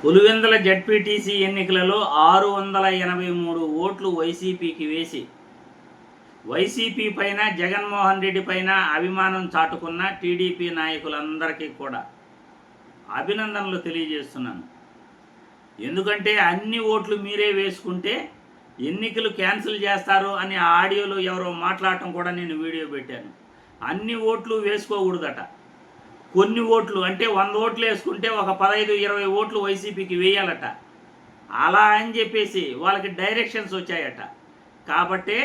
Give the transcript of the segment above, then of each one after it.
Pulivendula ZPTC ఎన్నికలలో 683 ఓట్లు వైసీపీకి వేసి వైసీపీ పైన జగన్మోహన్ రెడ్డి పైన అభిమానం చాటుకున్న టీడీపీ నాయకులందరికీ కూడా అభినందనలు తెలియజేస్తున్నాను. ఎందుకంటే అన్ని ఓట్లు మీరే వేసుకుంటే ఎన్నికలు క్యాన్సిల్ చేస్తారు అని ఆడియోలో ఎవరో మాట్లాడటం కూడా నేను వీడియో పెట్టాను. అన్ని ఓట్లు వేసుకోకూడదట. కొన్ని ఓట్లు అంటే 100 ఓట్లు వేసుకుంటే ఒక 15-20 ఓట్లు వైసీపీకి వేయాలట. అలా అని చెప్పేసి వాళ్ళకి డైరెక్షన్స్ వచ్చాయట. కాబట్టి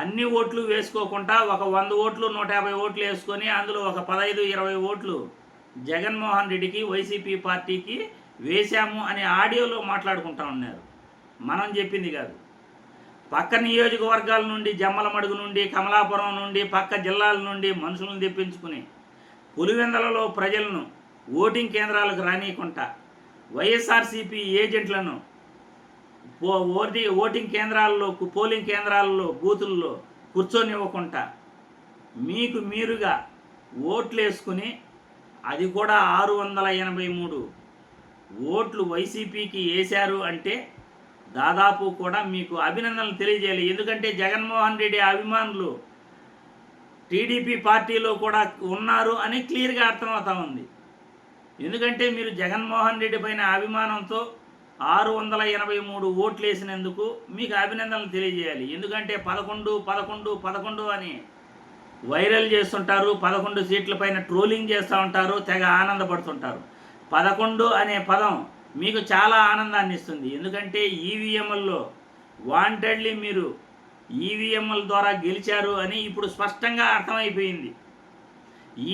అన్ని ఓట్లు వేసుకోకుండా ఒక 100 ఓట్లు 150 ఓట్లు వేసుకొని అందులో ఒక 15-20 ఓట్లు జగన్మోహన్ రెడ్డికి వైసీపీ పార్టీకి వేశాము అని ఆడియోలో మాట్లాడుకుంటా ఉన్నారు. మనం చెప్పింది కాదు. పక్క నియోజకవర్గాల నుండి, జమ్మలమడుగు నుండి, కమలాపురం నుండి, పక్క జిల్లాల నుండి మనుషులను తెప్పించుకుని పులివెందులలో ప్రజలను ఓటింగ్ కేంద్రాలకు రానియకుండా వైఎస్ఆర్సీపీ ఏజెంట్లను ఓటింగ్ కేంద్రాల్లో, పోలింగ్ కేంద్రాల్లో, బూతుల్లో కూర్చొనివ్వకుండా మీకు మీరుగా ఓట్లు వేసుకుని అది కూడా 683 ఓట్లు వైసీపీకి వేశారు అంటే దాదాపు కూడా మీకు అభినందనలు తెలియజేయాలి. ఎందుకంటే జగన్మోహన్ రెడ్డి అభిమానులు టీడీపీ పార్టీలో కూడా ఉన్నారు అని క్లియర్గా అర్థమవుతా ఉంది. ఎందుకంటే మీరు జగన్మోహన్ రెడ్డి పైన అభిమానంతో 683 ఓట్లు వేసినందుకు మీకు అభినందనలు తెలియజేయాలి. ఎందుకంటే 11 అని వైరల్ చేస్తుంటారు. 11 సీట్ల పైన ట్రోలింగ్ చేస్తూ ఉంటారు, తెగ ఆనందపడుతుంటారు. 11 అనే పదం మీకు చాలా ఆనందాన్ని ఇస్తుంది. ఎందుకంటే ఈవీఎంల్లో వాంటెడ్లీ మీరు ఈవీఎంల ద్వారా గెలిచారు అని ఇప్పుడు స్పష్టంగా అర్థమైపోయింది.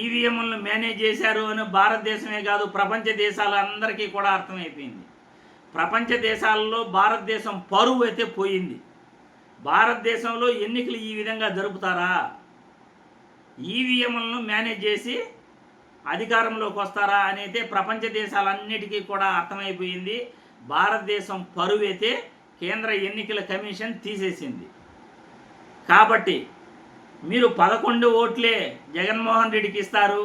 ఈవీఎంలను మేనేజ్ చేశారు అని భారతదేశమే కాదు ప్రపంచ దేశాలందరికీ కూడా అర్థమైపోయింది. ప్రపంచ దేశాలలో భారతదేశం పరువు అయితే పోయింది. భారతదేశంలో ఎన్నికలు ఈ విధంగా జరుపుతారా? ఈవీఎంలను మేనేజ్ చేసి అధికారంలోకి వస్తారా అని అయితే ప్రపంచ దేశాలన్నిటికీ కూడా అర్థమైపోయింది. భారతదేశం పరువు అయితే కేంద్ర ఎన్నికల కమిషన్ తీసేసింది. కాబట్టి మీరు 11 ఓట్లే జగన్మోహన్ రెడ్డికి ఇస్తారు,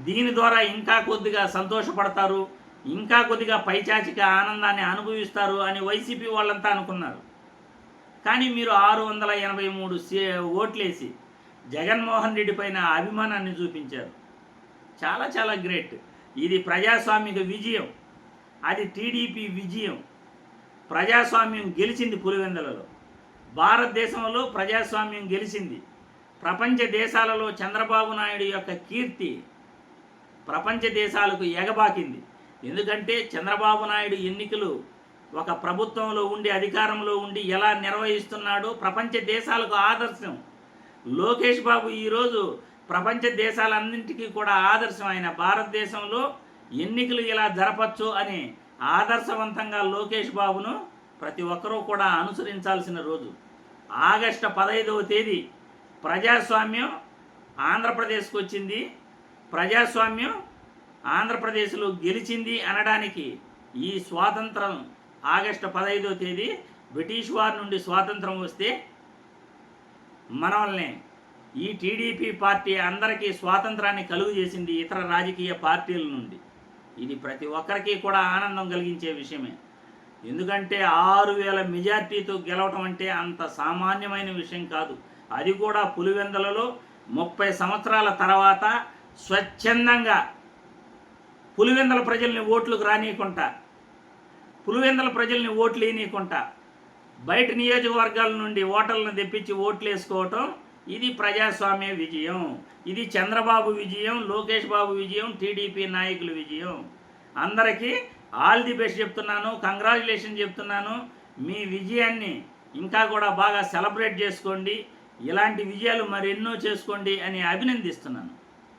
దీని ద్వారా ఇంకా కొద్దిగా సంతోషపడతారు, ఇంకా కొద్దిగా పైచాచిక ఆనందాన్ని అనుభవిస్తారు అని వైసీపీ వాళ్ళంతా అనుకున్నారు. కానీ మీరు 683 ఓట్లేసి జగన్మోహన్ రెడ్డి పైన అభిమానాన్ని చూపించారు. చాలా చాలా గ్రేట్. ఇది ప్రజాస్వామిక విజయం, అది టీడీపీ విజయం. ప్రజాస్వామ్యం గెలిచింది పులివెందులలో. భారతదేశంలో ప్రజాస్వామ్యం గెలిచింది. ప్రపంచ దేశాలలో చంద్రబాబు నాయుడు యొక్క కీర్తి ప్రపంచ దేశాలకు ఎగబాకింది. ఎందుకంటే చంద్రబాబు నాయుడు ఎన్నికలు ఒక ప్రభుత్వంలో ఉండి, అధికారంలో ఉండి ఎలా నిర్వహిస్తున్నాడో ప్రపంచ దేశాలకు ఆదర్శం. లోకేష్ బాబు ఈరోజు ప్రపంచ దేశాలన్నింటికీ కూడా ఆదర్శం. ఆయన భారతదేశంలో ఎన్నికలు ఇలా జరపచ్చు అని ఆదర్శవంతంగా లోకేష్ బాబును ప్రతి ఒక్కరూ కూడా అనుసరించాల్సిన రోజు. ఆగస్టు 15వ తేదీ ప్రజాస్వామ్యం ఆంధ్రప్రదేశ్కి వచ్చింది. ప్రజాస్వామ్యం ఆంధ్రప్రదేశ్లో గెలిచింది అనడానికి ఈ స్వాతంత్రం ఆగస్టు 15వ తేదీ బ్రిటిష్ వారి నుండి స్వాతంత్రం వస్తే మనల్ని ఈ టీడీపీ పార్టీ అందరికీ స్వాతంత్రాన్ని కలుగు చేసింది ఇతర రాజకీయ పార్టీల నుండి. ఇది ప్రతి ఒక్కరికి కూడా ఆనందం కలిగించే విషయమే. ఎందుకంటే 6000 మెజార్టీతో గెలవటం అంటే అంత సామాన్యమైన విషయం కాదు. అది కూడా పులివెందులలో 30 సంవత్సరాల తర్వాత స్వచ్ఛందంగా పులివెందుల ప్రజల్ని ఓట్లకు రానియకుండా, పులివెందుల ప్రజల్ని ఓట్లు వేయనీయకుండా బయట నియోజకవర్గాల నుండి ఓటర్లను తెప్పించి ఓట్లు వేసుకోవటం, ఇది ప్రజాస్వామ్య విజయం. ఇది చంద్రబాబు విజయం, లోకేష్ బాబు విజయం, టీడీపీ నాయకుల విజయం. అందరికీ ఆల్ ది బెస్ట్ చెప్తున్నాను, కంగ్రాచులేషన్ చెప్తున్నాను. మీ విజయాన్ని ఇంకా కూడా బాగా సెలబ్రేట్ చేసుకోండి, ఇలాంటి విజయాలు మరెన్నో చేసుకోండి అని అభినందిస్తున్నాను.